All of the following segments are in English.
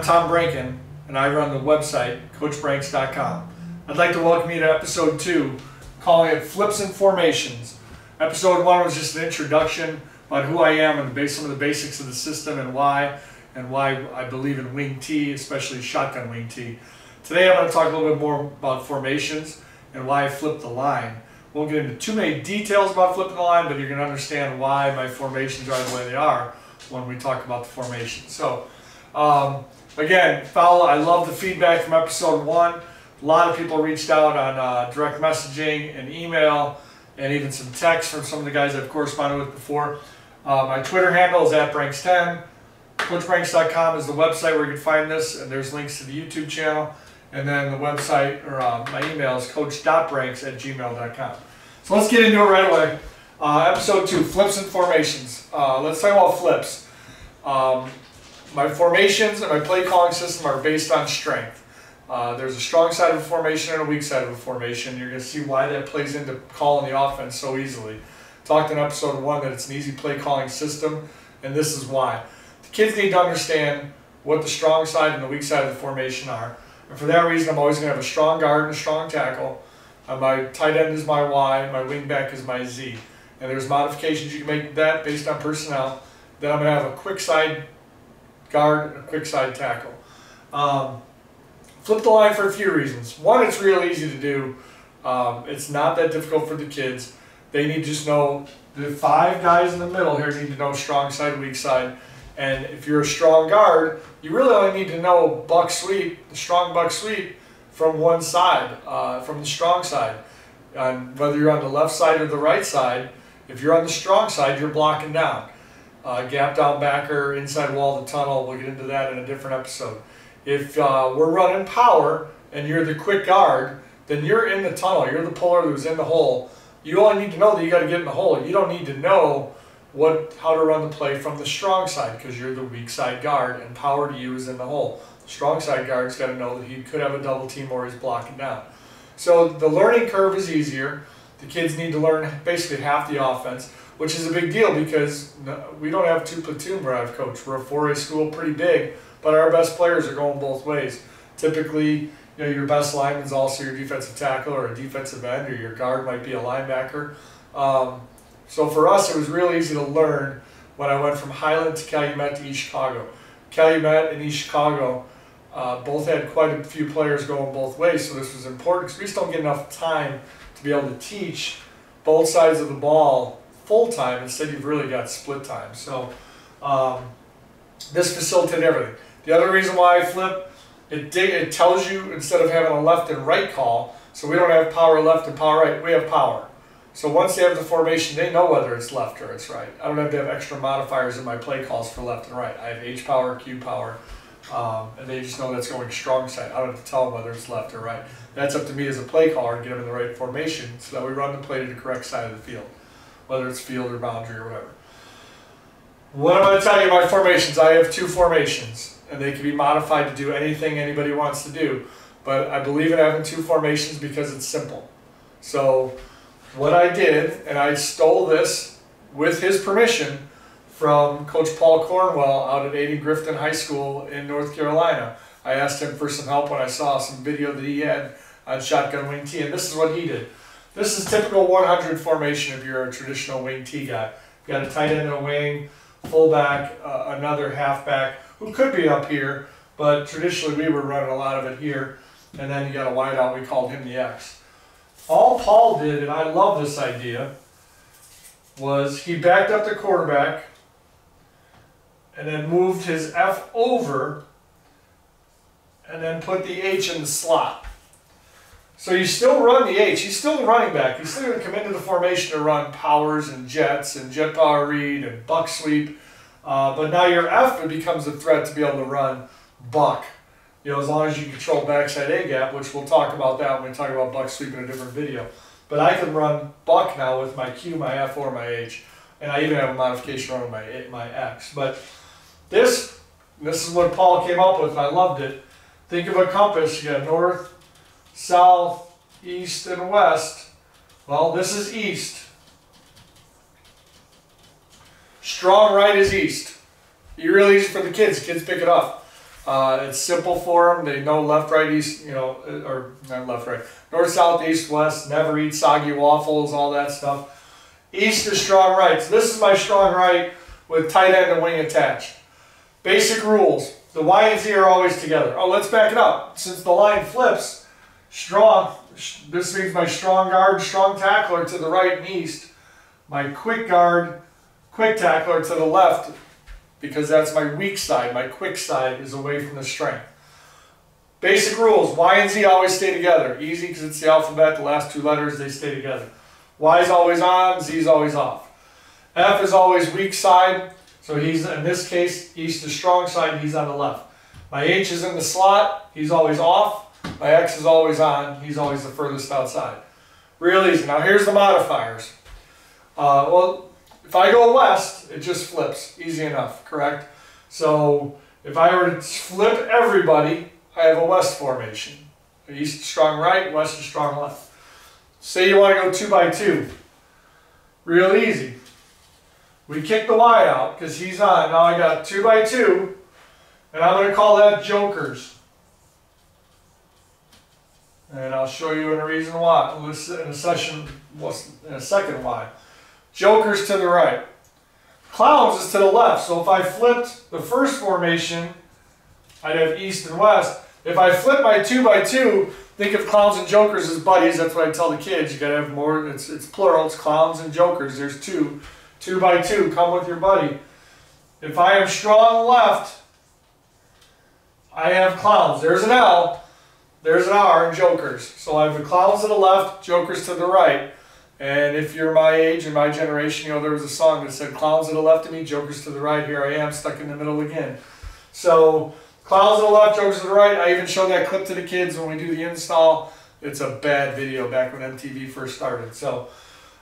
I'm Tom Branken, and I run the website, coachbranks.com. I'd like to welcome you to episode 2, calling it Flips and Formations. Episode 1 was just an introduction about who I am and some of the basics of the system and why I believe in wing T, especially shotgun wing T. Today I'm going to talk a little bit more about formations and why I flip the line. Won't get into too many details about flipping the line, but you're going to understand why my formations are the way they are when we talk about the formation. So, again, I love the feedback from episode 1. A lot of people reached out on direct messaging and email and even some text from some of the guys I've corresponded with before. My Twitter handle is @Branks10. CoachBranks.com is the website where you can find this, and there's links to the YouTube channel. And then the website, or my email is coach.branks@gmail.com. So let's get into it right away. Episode 2, Flips and Formations. Let's talk about flips. My formations and my play calling system are based on strength. There's a strong side of a formation and a weak side of a formation. You're going to see why that plays into calling the offense so easily. Talked in episode 1 that it's an easy play calling system, and this is why. The kids need to understand what the strong side and the weak side of the formation are. And for that reason, I'm always going to have a strong guard and a strong tackle. My tight end is my Y, my wing back is my Z. And there's modifications you can make that based on personnel. Then I'm going to have a quick side guard and a quick side tackle. Flip the line for a few reasons. One, it's real easy to do. It's not that difficult for the kids. They need to just know the 5 guys in the middle here need to know strong side, weak side. And if you're a strong guard, you really only need to know buck sweep, the strong buck sweep from one side, from the strong side. And whether you're on the left side or the right side, if you're on the strong side, you're blocking down. Gap down backer, inside wall of the tunnel, we'll get into that in a different episode. If we're running power and you're the quick guard, then you're in the tunnel, you're the puller who's in the hole. You only need to know that you got to get in the hole. You don't need to know how to run the play from the strong side because you're the weak side guard and power to you is in the hole. The strong side guard's got to know that he could have a double team or he's blocking down. So the learning curve is easier. The kids need to learn basically half the offense, which is a big deal because we don't have 2 platoon where I've coached. We're a 4A school, pretty big, but our best players are going both ways. Typically, your best lineman is also your defensive tackle or a defensive end, or your guard might be a linebacker. So for us, it was real easy to learn when I went from Highland to Calumet to East Chicago. Calumet and East Chicago both had quite a few players going both ways, so this was important because we just don't get enough time to be able to teach both sides of the ball full time. Instead, you've really got split time. So this facilitated everything. The other reason why I flip, it tells you instead of having a left and right call, so we don't have power left and power right, we have power. So once they have the formation, they know whether it's left or it's right. I don't have to have extra modifiers in my play calls for left and right. I have H power, Q power, and they just know that's going strong side. I don't have to tell them whether it's left or right. That's up to me as a play caller to get them in the right formation so that we run the play to the correct side of the field, whether it's field or boundary or whatever. What I'm going to tell you my formations, I have 2 formations, and they can be modified to do anything anybody wants to do. But I believe in having 2 formations because it's simple. So what I did, and I stole this with his permission from Coach Paul Cornwell out at A.D. Grifton High School in North Carolina. I asked him for some help when I saw some video that he had on shotgun wing T, and this is what he did. This is typical 100 formation if you're a traditional wing T guy. You've got a tight end and a wing, fullback, another halfback, who could be up here, but traditionally we were running a lot of it here, and then you got a wideout, we called him the X. All Paul did, and I love this idea, was he backed up the quarterback and then moved his F over and then put the H in the slot. So you still run the H. He's still a running back. He's still going to come into the formation to run powers and jet power read and buck sweep. But now your F becomes a threat to be able to run buck. As long as you control backside A gap, which we'll talk about that when we talk about buck sweep in a different video. But I can run buck now with my Q, my F, or my H. And I even have a modification on my X. But this is what Paul came up with, and I loved it. Think of a compass. You got north, south, east, and west. Well, this is east. Strong right is east. You're really easy for the kids. Kids pick it up. It's simple for them. They know left, right, east, or not left, right, north, south, east, west, never eat soggy waffles, all that stuff. East is strong right. So this is my strong right with tight end and wing attached. Basic rules. The Y and Z are always together. Oh, let's back it up. Since the line flips, strong, this means my strong guard, strong tackler to the right and east. My quick guard, quick tackler to the left, because that's my weak side. My quick side is away from the strength. Basic rules. Y and Z always stay together. Easy because it's the alphabet. The last two letters, they stay together. Y is always on, Z is always off. F is always weak side. So he's, in this case, east is strong side, he's on the left. My H is in the slot, he's always off. My X is always on, he's always the furthest outside. Real easy. Now here's the modifiers. Well, if I go west, it just flips. Easy enough, correct? So if I were to flip everybody, I have a west formation. East is strong right, west is strong left. Say you want to go 2 by 2. Real easy. We kick the Y out because he's on. Now I got 2 by 2, and I'm going to call that jokers. And I'll show you in a reason why. In a second why. Jokers to the right. Clowns is to the left. So if I flipped the first formation, I'd have east and west. If I flip my 2 by 2, think of clowns and jokers as buddies. That's what I tell the kids. You got to have more. It's plural. It's clowns and jokers. There's 2. 2 by 2, come with your buddy. If I am strong left, I have clowns. There's an L, there's an R in jokers. So I have the clowns to the left, jokers to the right. And if you're my age and my generation, there was a song that said clowns to the left of me, jokers to the right. Here I am, stuck in the middle again. So clowns to the left, jokers to the right. I even show that clip to the kids when we do the install. It's a bad video back when MTV first started. So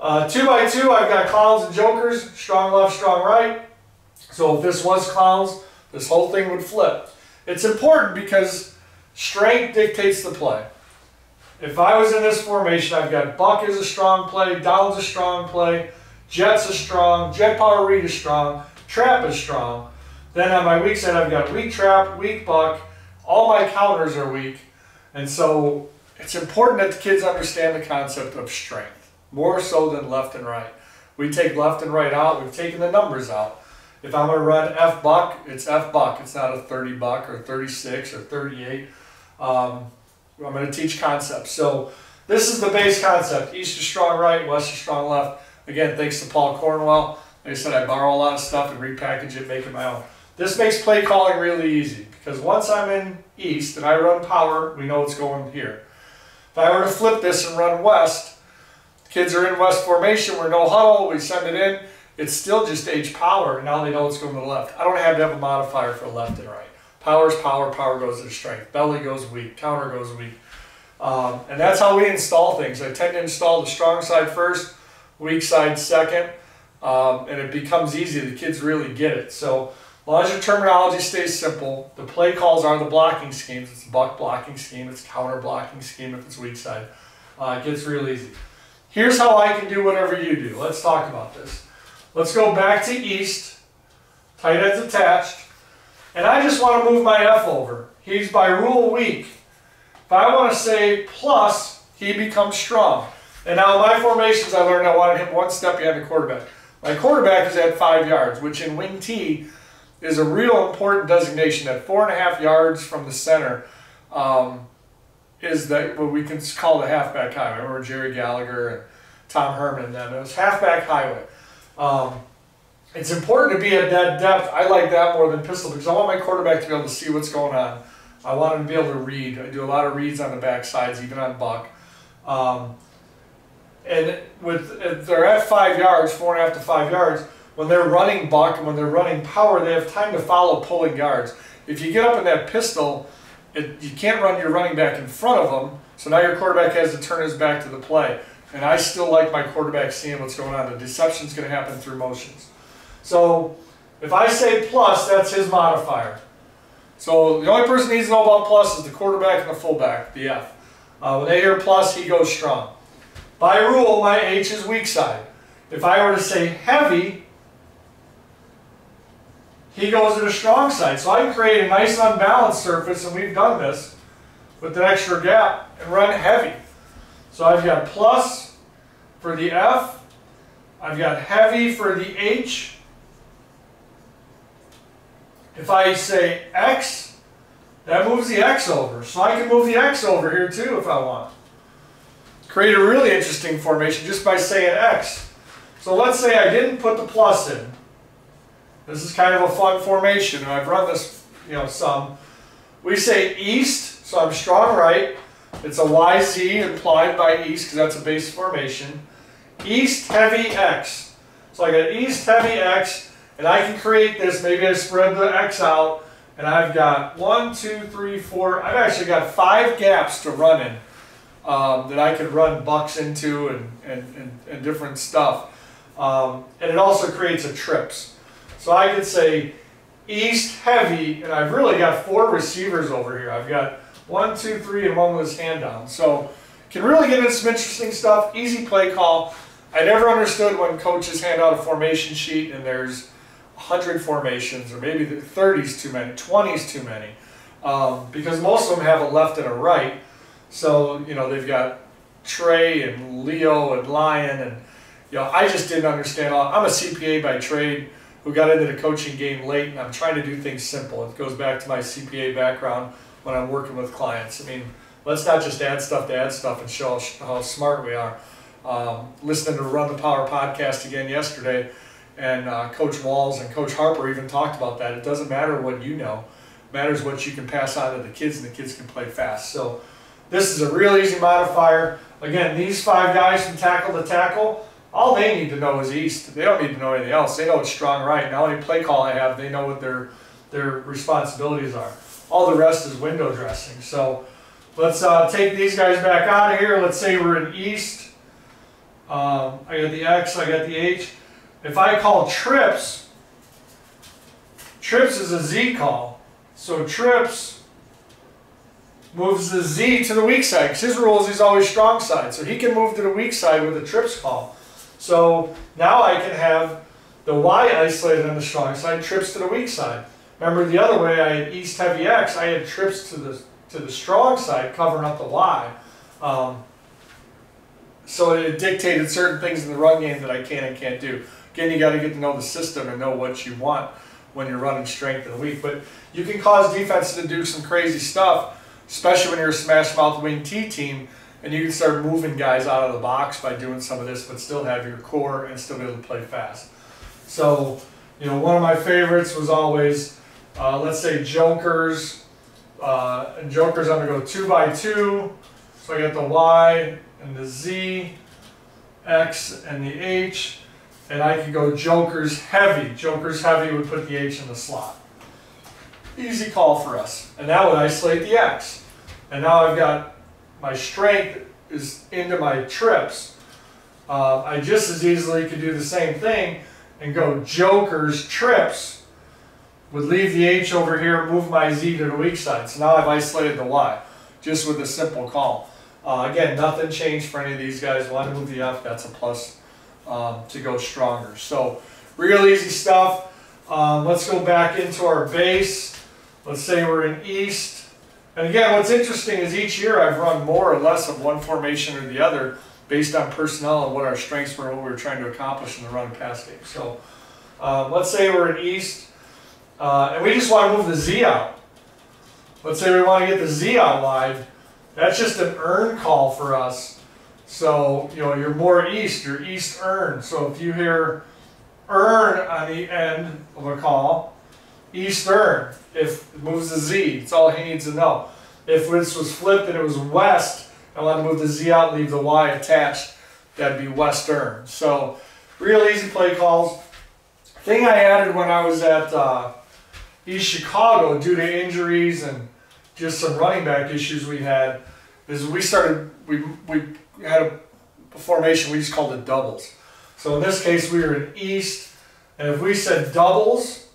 2 by 2, I've got clowns and jokers, strong left, strong right. So if this was clowns, this whole thing would flip. It's important because strength dictates the play. If I was in this formation, I've got buck is a strong play, down's a strong play, jet's a strong, jet power read is strong, trap is strong. Then on my weak side, I've got weak trap, weak buck, all my counters are weak. And so it's important that the kids understand the concept of strength. More so than left and right. We take left and right out. We've taken the numbers out. If I'm going to run F buck, it's F buck. It's not a 30 buck or 36 or 38. I'm going to teach concepts. So this is the base concept. East is strong right, west is strong left. Again, thanks to Paul Cornwell. Like I said, I borrow a lot of stuff and repackage it, make it my own. This makes play calling really easy because once I'm in east and I run power, we know what's going here. If I were to flip this and run west, kids are in west formation, we're no huddle, we send it in, it's still just H power, and now they know it's going to the left. I don't have to have a modifier for left and right. Power's power, power goes to the strength. Belly goes weak, counter goes weak. And that's how we install things. I tend to install the strong side first, weak side second, and it becomes easy. The kids really get it. So as long as your terminology stays simple, the play calls are the blocking schemes. It's the buck blocking scheme, it's counter blocking scheme if it's weak side. It gets real easy. Here's how I can do whatever you do. Let's talk about this. Let's go back to east, tight ends attached, and I just want to move my F over. He's by rule weak. If I want to say plus, he becomes strong. And now in my formations, I learned I wanted him 1 step behind the quarterback. My quarterback is at 5 yards, which in wing T is a real important designation. At 4.5 yards from the center, is that what we can call the halfback highway. I remember Jerry Gallagher and Tom Herman and them. It was halfback highway. It's important to be at that depth. I like that more than pistol because I want my quarterback to be able to see what's going on. I want him to be able to read. I do a lot of reads on the back sides, even on buck. And if they're at 5 yards, 4.5 to 5 yards, when they're running buck and when they're running power, they have time to follow pulling guards. If you get up in that pistol, you can't run your running back in front of them, so now your quarterback has to turn his back to the play. And I still like my quarterback seeing what's going on. The deception's going to happen through motions. So if I say plus, that's his modifier. So the only person who needs to know about plus is the quarterback and the fullback, the F. When they hear plus, he goes strong. By rule, my H is weak side. If I were to say heavy, he goes to the strong side. So I can create a nice unbalanced surface, and we've done this with an extra gap, and run heavy. So I've got plus for the F, I've got heavy for the H. If I say X, that moves the X over. So I can move the X over here too if I want. Create a really interesting formation just by saying X. So let's say I didn't put the plus in. This is kind of a fun formation, and I've run this, some. We say east, so I'm strong right. It's a YZ implied by east because that's a base formation. East heavy X. So I got east heavy X, and I can create this. Maybe I spread the X out, and I've got 1, 2, 3, 4. I've actually got 5 gaps to run in that I could run bucks into and different stuff. And it also creates a trips. So I could say east heavy, and I've really got 4 receivers over here. I've got 1, 2, 3, and one with his hand down. So can really get into some interesting stuff. Easy play call. I never understood when coaches hand out a formation sheet and there's 100 formations, or maybe 30's too many, 20's too many, because most of them have a left and a right. So they've got Trey and Leo and Lion, and I just didn't understand. I'm a CPA by trade who got into the coaching game late, and I'm trying to do things simple. It goes back to my CPA background when I'm working with clients. I mean, let's not just add stuff to add stuff and show how smart we are. Listening to Run the Power podcast again yesterday, and Coach Walls and Coach Harper even talked about that. It doesn't matter what you know. It matters what you can pass on to the kids, and the kids can play fast. So this is a real easy modifier. Again, these 5 guys from tackle to tackle, all they need to know is east. They don't need to know anything else. They know it's strong right. Now any play call I have, they know what their responsibilities are. All the rest is window dressing. So let's take these guys back out of here. Let's say we're in east. I got the X, I got the H. If I call trips, trips is a Z call. So trips moves the Z to the weak side, because his rule is he's always strong side. So he can move to the weak side with a trips call. So now I can have the Y isolated on the strong side, trips to the weak side. Remember the other way, I had east heavy X, I had trips to the strong side covering up the Y. So it dictated certain things in the run game that I can and can't do. Again, you got to get to know the system and know what you want when you're running strength and weak. But you can cause defense to do some crazy stuff, especially when you're a smash mouth wing T team, and you can start moving guys out of the box by doing some of this, but still have your core and still be able to play fast. So, one of my favorites was always, let's say jokers. And jokers, I'm going to go 2 by 2. So I got the Y and the Z, X and the H, and I could go jokers heavy. Jokers heavy would put the H in the slot. Easy call for us. And that would isolate the X. And now I've got my strength is into my trips. I just as easily could do the same thing and go jokers trips, would leave the H over here, move my Z to the weak side. So now I've isolated the Y, just with a simple call. Again, nothing changed for any of these guys. Want to move the F, that's a plus to go stronger. So real easy stuff. Let's go back into our base. Let's say we're in East. And again, what's interesting is each year I've run more or less of one formation or the other based on personnel and what our strengths were and what we were trying to accomplish in the run and pass game. So let's say we're in East and we just want to move the Z out. Let's say we want to get the Z out wide. That's just an earn call for us. So, you're more east, you're east earn. So if you hear earn on the end of a call, east earn, if it moves the Z, it's all he needs to know. If this was flipped and it was west, I want to move the Z out, leave the Y attached, that'd be west earn. So real easy play calls. Thing I added when I was at East Chicago due to injuries and just some running back issues we had, is we had a formation we just called it doubles. So in this case we were in East, and if we said doubles,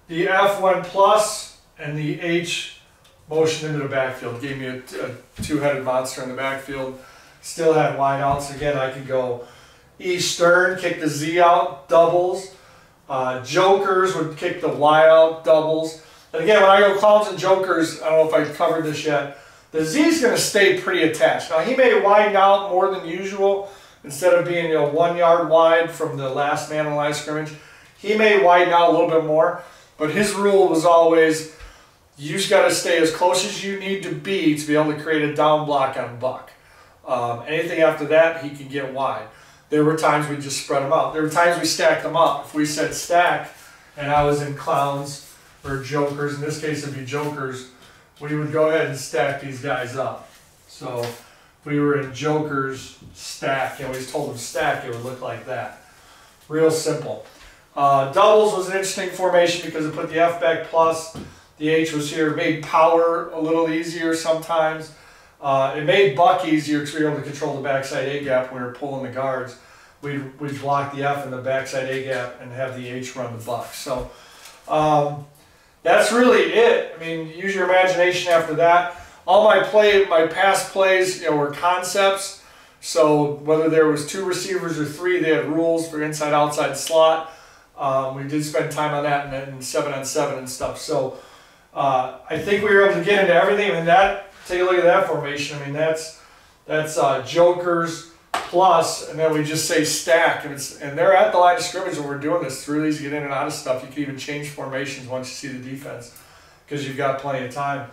the F went plus and the H motioned into the backfield, gave me a two-headed monster in the backfield. Still had wide outs. Again, I could go Eastern, kick the Z out, doubles, Jokers would kick the Y out, doubles. And again, when I go clowns and jokers, I don't know if I covered this yet, the Z is going to stay pretty attached. Now, he may widen out more than usual. Instead of being 1 yard wide from the last man on the line of scrimmage, he may widen out a little bit more. But his rule was always, you just got to stay as close as you need to be able to create a down block on Buck. Anything after that, he can get wide. There were times we just spread them out. There were times we stacked them up. If we said stack, and I was in clowns or jokers, in this case it'd be jokers, we would go ahead and stack these guys up. So if we were in jokers, stack, and we just told them stack, it would look like that. Real simple. Doubles was an interesting formation because it put the F back plus, the H was here. It made power a little easier sometimes. It made Buck easier because we were able to control the backside A gap when we were pulling the guards. We'd block the F in the backside A gap and have the H run the Buck. So that's really it. I mean, use your imagination after that. All my past plays, were concepts. So whether there was 2 receivers or 3, they had rules for inside-outside slot. We did spend time on that and 7-on-7 and stuff. So I think we were able to get into everything. And that, take a look at that formation. I mean, that's jokers plus, and then we just say stack. And they're at the line of scrimmage when we're doing this. It's really easy to get in and out of stuff. You can even change formations once you see the defense because you've got plenty of time.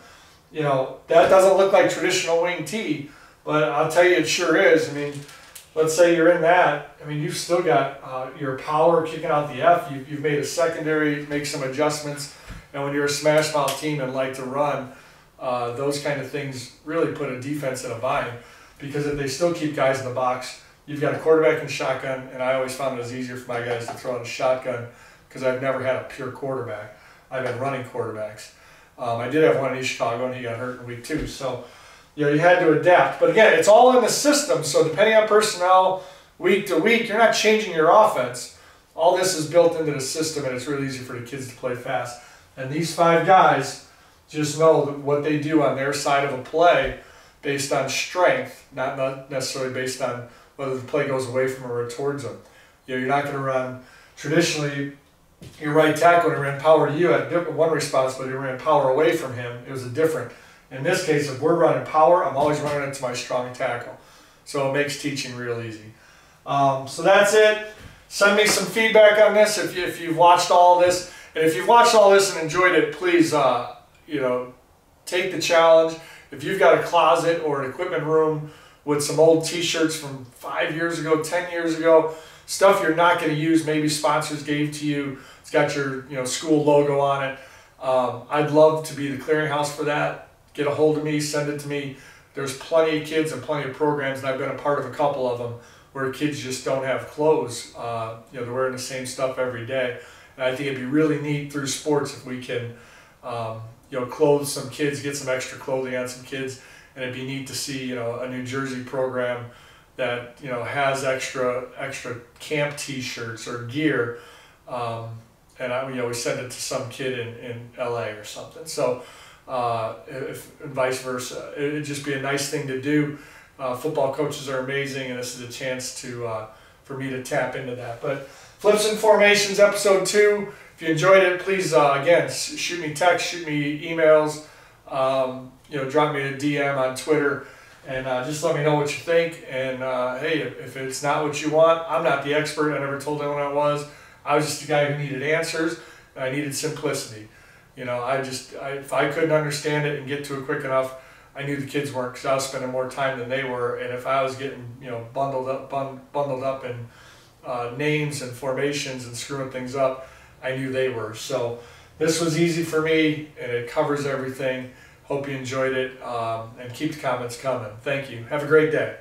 That doesn't look like traditional wing T, but I'll tell you it sure is. I mean, let's say you're in that. I mean, you've still got your power kicking out the F. You've made a secondary, make some adjustments. And when you're a smash mouth team and like to run, those kind of things really put a defense in a bind because if they still keep guys in the box, you've got a quarterback and shotgun, and I always found it was easier for my guys to throw in a shotgun because I've never had a pure quarterback. I've had running quarterbacks. I did have one in East Chicago, and he got hurt in week 2. So, you had to adapt. But again, it's all in the system. So depending on personnel, week to week, you're not changing your offense. All this is built into the system, and it's really easy for the kids to play fast. And these 5 guys just know that what they do on their side of a play based on strength, not necessarily based on whether the play goes away from them or towards them. You're not going to run traditionally. Your right tackle, when he ran power to you, had one responsibility. He ran power away from him. It was a different. In this case, if we're running power, I'm always running it to my strong tackle. So it makes teaching real easy. So that's it. Send me some feedback on this if you've watched all this. And if you've watched all this and enjoyed it, please, take the challenge. If you've got a closet or an equipment room with some old T-shirts from 5 years ago, 10 years ago, stuff you're not going to use, maybe sponsors gave to you, it's got your school logo on it. I'd love to be the clearinghouse for that. Get a hold of me, send it to me. There's plenty of kids and plenty of programs, and I've been a part of a couple of them, where kids just don't have clothes. They're wearing the same stuff every day. And I think it'd be really neat through sports if we can, clothe some kids, get some extra clothing on some kids. And it'd be neat to see, a New Jersey program that, has extra camp T-shirts or gear. And we send it to some kid in LA or something. So, and vice versa. It'd just be a nice thing to do. Football coaches are amazing, and this is a chance for me to tap into that. But Flips and Formations, episode 2. If you enjoyed it, please again shoot me text, shoot me emails, drop me a DM on Twitter, and just let me know what you think. And hey, if it's not what you want, I'm not the expert. I never told anyone I was. I was just a guy who needed answers, and I needed simplicity. If I couldn't understand it and get to it quick enough, I knew the kids weren't, because I was spending more time than they were. And if I was getting, bundled up in names and formations and screwing things up, I knew they were. So this was easy for me, and it covers everything. Hope you enjoyed it, and keep the comments coming. Thank you. Have a great day.